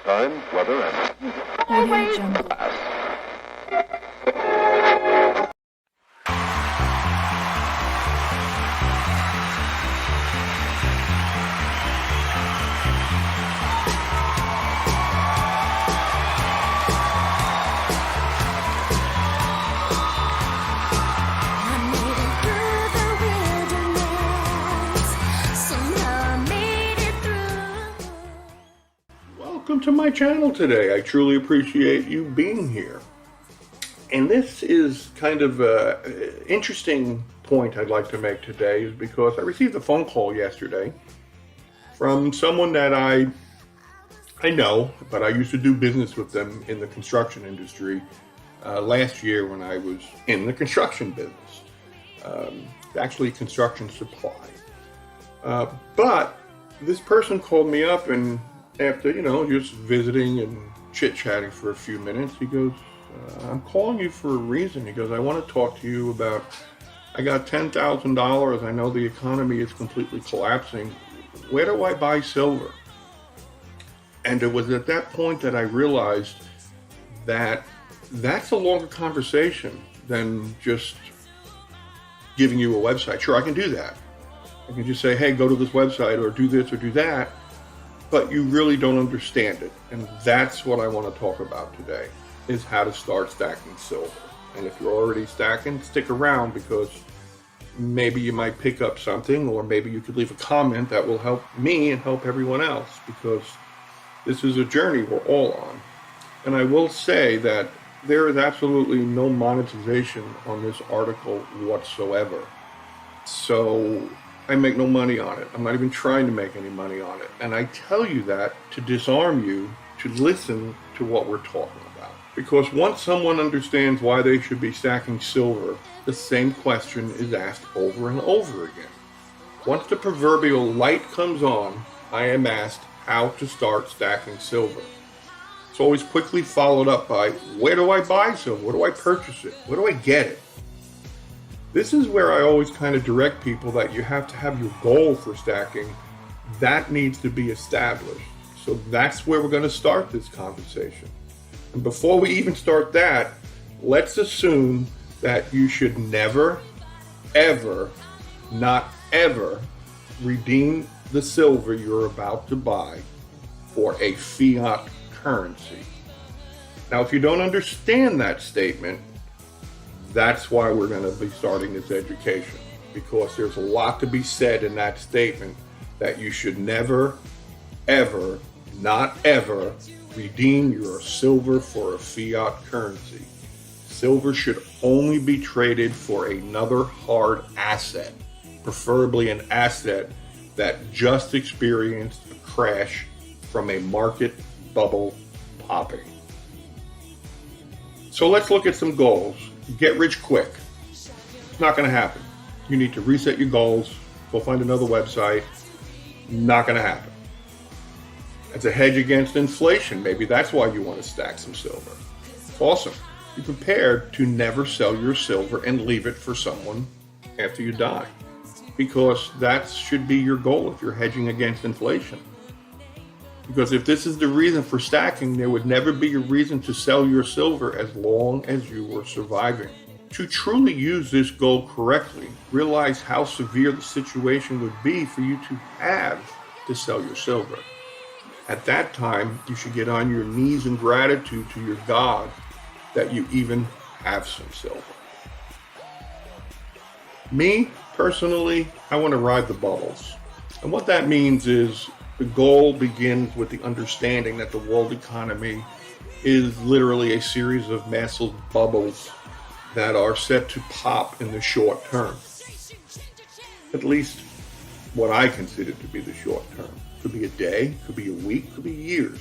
time, weather, and Audio Jungle. Welcome to my channel today. I truly appreciate you being here. And this is kind of an interesting point I'd like to make today, is because I received a phone call yesterday from someone that I know, but I used to do business with them in the construction industry last year when I was in the construction business, actually construction supply. But this person called me up, and after, just visiting and chit-chatting for a few minutes, he goes, I'm calling you for a reason. He goes, I want to talk to you about, I got $10,000. I know the economy is completely collapsing. Where do I buy silver? And it was at that point that I realized that that's a longer conversation than just giving you a website. Sure, I can do that. I can just say, hey, go to this website or do this or do that. But you really don't understand it. And that's what I want to talk about today, is how to start stacking silver. And if you're already stacking, stick around, because maybe you might pick up something, or maybe you could leave a comment that will help me and help everyone else, because this is a journey we're all on. And I will say that there is absolutely no monetization on this article whatsoever. So I make no money on it. I'm not even trying to make any money on it. And I tell you that to disarm you to listen to what we're talking about. Because once someone understands why they should be stacking silver, the same question is asked over and over again. Once the proverbial light comes on, I am asked how to start stacking silver. It's always quickly followed up by, where do I buy silver? Where do I purchase it? Where do I get it? This is where I always kind of direct people that you have to have your goal for stacking. That needs to be established. So that's where we're going to start this conversation. And before we even start that, let's assume that you should never, ever, not ever redeem the silver you're about to buy for a fiat currency. Now, if you don't understand that statement, that's why we're going to be starting this education, because there's a lot to be said in that statement, that you should never, ever, not ever redeem your silver for a fiat currency. Silver should only be traded for another hard asset, preferably an asset that just experienced a crash from a market bubble popping. So let's look at some goals. Get rich quick. It's not going to happen. You need to reset your goals, go find another website. Not going to happen. It's a hedge against inflation. Maybe that's why you want to stack some silver. Awesome. Be prepared to never sell your silver and leave it for someone after you die, because that should be your goal if you're hedging against inflation. Because if this is the reason for stacking, there would never be a reason to sell your silver as long as you were surviving. To truly use this goal correctly, realize how severe the situation would be for you to have to sell your silver. At that time, you should get on your knees in gratitude to your God that you even have some silver. Me, personally, I want to ride the bubbles. And what that means is, the goal begins with the understanding that the world economy is literally a series of massive bubbles that are set to pop in the short term. At least what I consider to be the short term. Could be a day, could be a week, could be years.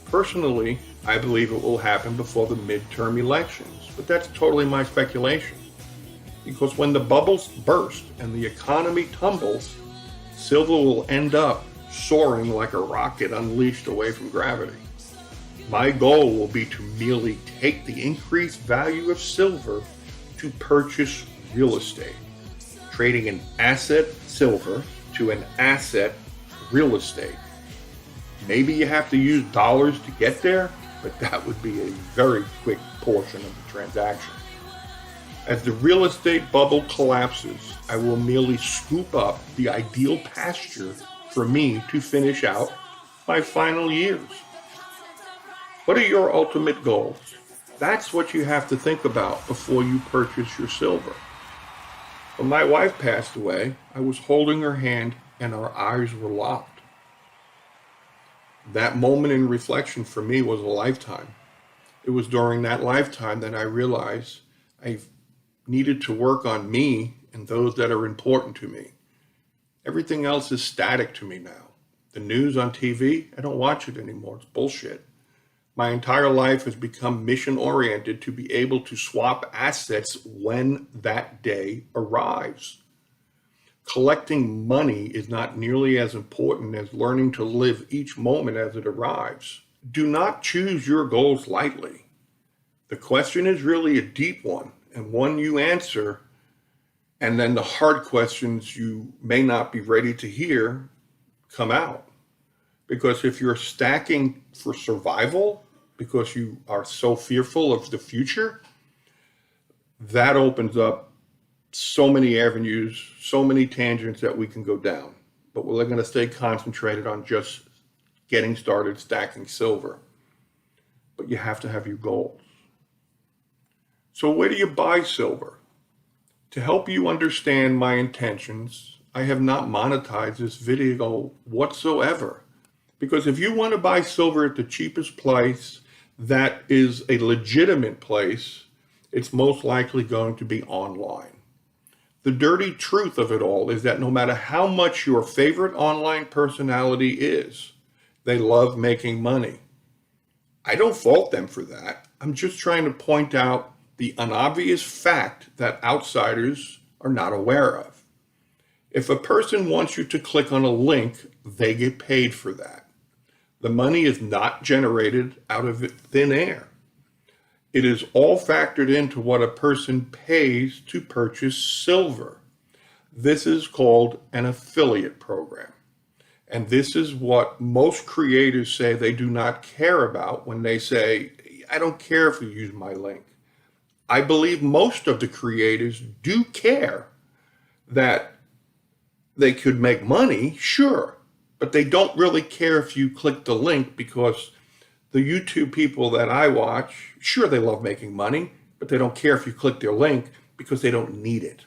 Personally, I believe it will happen before the midterm elections, but that's totally my speculation. Because when the bubbles burst and the economy tumbles, silver will end up soaring like a rocket unleashed away from gravity. My goal will be to merely take the increased value of silver to purchase real estate, trading an asset silver to an asset real estate. Maybe you have to use dollars to get there, but that would be a very quick portion of the transaction. As the real estate bubble collapses, I will merely scoop up the ideal pasture for me to finish out my final years. What are your ultimate goals? That's what you have to think about before you purchase your silver. When my wife passed away, I was holding her hand and our eyes were locked. That moment in reflection for me was a lifetime. It was during that lifetime that I realized I needed to work on me and those that are important to me. Everything else is static to me now. The news on TV, I don't watch it anymore. It's bullshit. My entire life has become mission-oriented to be able to swap assets when that day arrives. Collecting money is not nearly as important as learning to live each moment as it arrives. Do not choose your goals lightly. The question is really a deep one, and one you answer, and then the hard questions you may not be ready to hear come out. Because if you're stacking for survival, because you are so fearful of the future, that opens up so many avenues, so many tangents that we can go down. But we're going to stay concentrated on just getting started stacking silver. But you have to have your goals. So where do you buy silver? To help you understand my intentions, I have not monetized this video whatsoever. Because if you want to buy silver at the cheapest place, that is a legitimate place, it's most likely going to be online. The dirty truth of it all is that no matter how much your favorite online personality is, they love making money. I don't fault them for that. I'm just trying to point out the unobvious fact that outsiders are not aware of. If a person wants you to click on a link, they get paid for that. The money is not generated out of thin air. It is all factored into what a person pays to purchase silver. This is called an affiliate program. And this is what most creators say they do not care about when they say, I don't care if you use my link. I believe most of the creators do care that they could make money, sure. But they don't really care if you click the link, because the YouTube people that I watch, sure, they love making money, but they don't care if you click their link because they don't need it.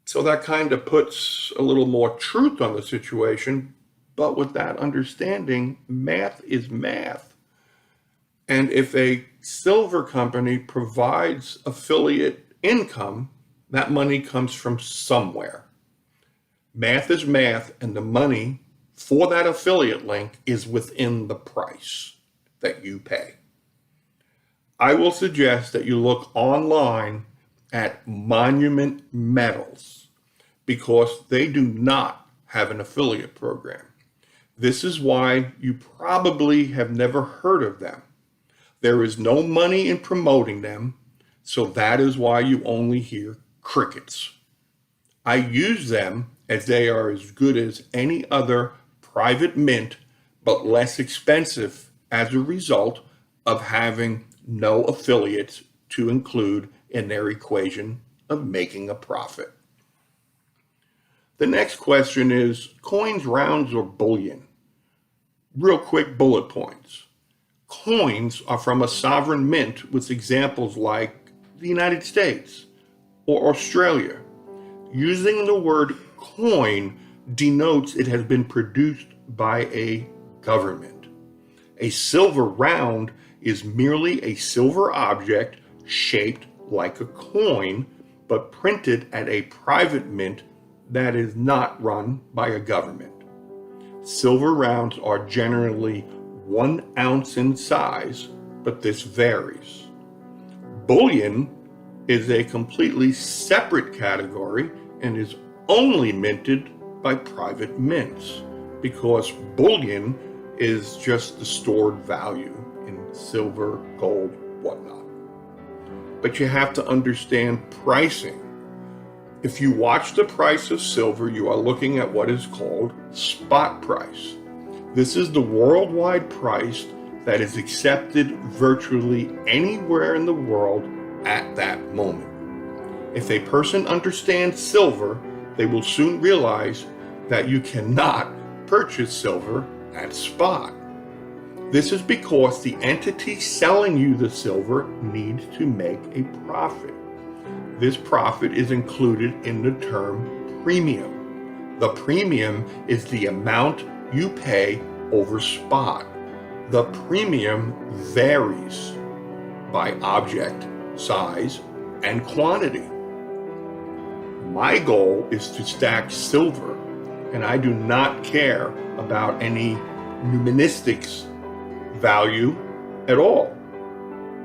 So that kind of puts a little more truth on the situation, but with that understanding, math is math. And if a silver company provides affiliate income, that money comes from somewhere. Math is math, and the money for that affiliate link is within the price that you pay. I will suggest that you look online at Monument Metals because they do not have an affiliate program. This is why you probably have never heard of them. There is no money in promoting them, so that is why you only hear crickets. I use them as they are as good as any other private mint, but less expensive as a result of having no affiliates to include in their equation of making a profit. The next question is coins, rounds, or bullion? Real quick bullet points. Coins are from a sovereign mint with examples like the United States or Australia. Using the word coin denotes it has been produced by a government. A silver round is merely a silver object shaped like a coin, but printed at a private mint that is not run by a government. Silver rounds are generally 1 ounce in size, but this varies. Bullion is a completely separate category and is only minted by private mints because bullion is just the stored value in silver, gold, whatnot. But you have to understand pricing. If you watch the price of silver, you are looking at what is called spot price. This is the worldwide price that is accepted virtually anywhere in the world at that moment. If a person understands silver, they will soon realize that you cannot purchase silver at spot. This is because the entity selling you the silver needs to make a profit. This profit is included in the term premium. The premium is the amount you pay over spot. The premium varies by object, size, and quantity. My goal is to stack silver, and I do not care about any numismatics value at all.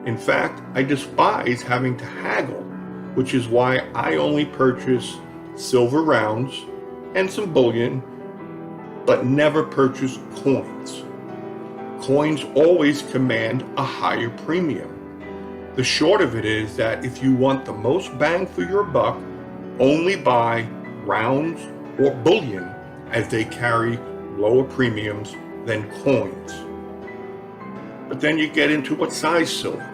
In fact, I despise having to haggle, which is why I only purchase silver rounds and some bullion, but never purchase coins. Coins always command a higher premium. The short of it is that if you want the most bang for your buck, only buy rounds or bullion, as they carry lower premiums than coins. But then you get into what size silver.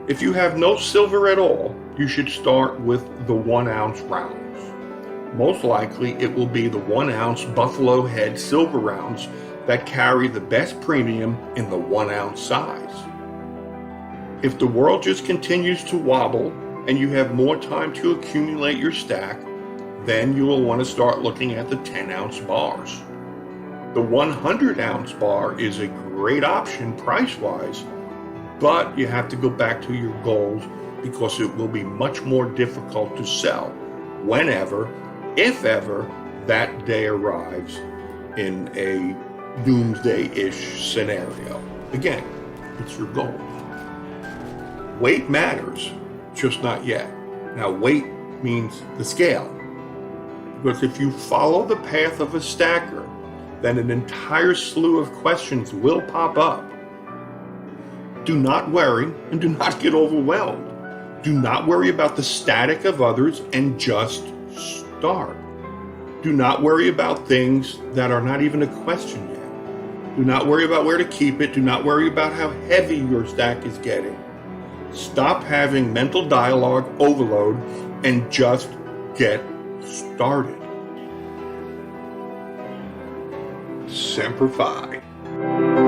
If you have no silver at all, you should start with the 1 ounce rounds. Most likely it will be the 1 ounce buffalo head silver rounds that carry the best premium in the 1 ounce size. If the world just continues to wobble and you have more time to accumulate your stack, then you will want to start looking at the 10 ounce bars. The 100 ounce bar is a great option price-wise, but you have to go back to your goals because it will be much more difficult to sell whenever, if ever, that day arrives in a doomsday-ish scenario. Again, it's your goal. Weight matters, just not yet. Now, weight means the scale. Because if you follow the path of a stacker, then an entire slew of questions will pop up. Do not worry and do not get overwhelmed. Do not worry about the static of others and just start. Do not worry about things that are not even a question yet. Do not worry about where to keep it. Do not worry about how heavy your stack is getting. Stop having mental dialogue overload and just get started. Semper Fi.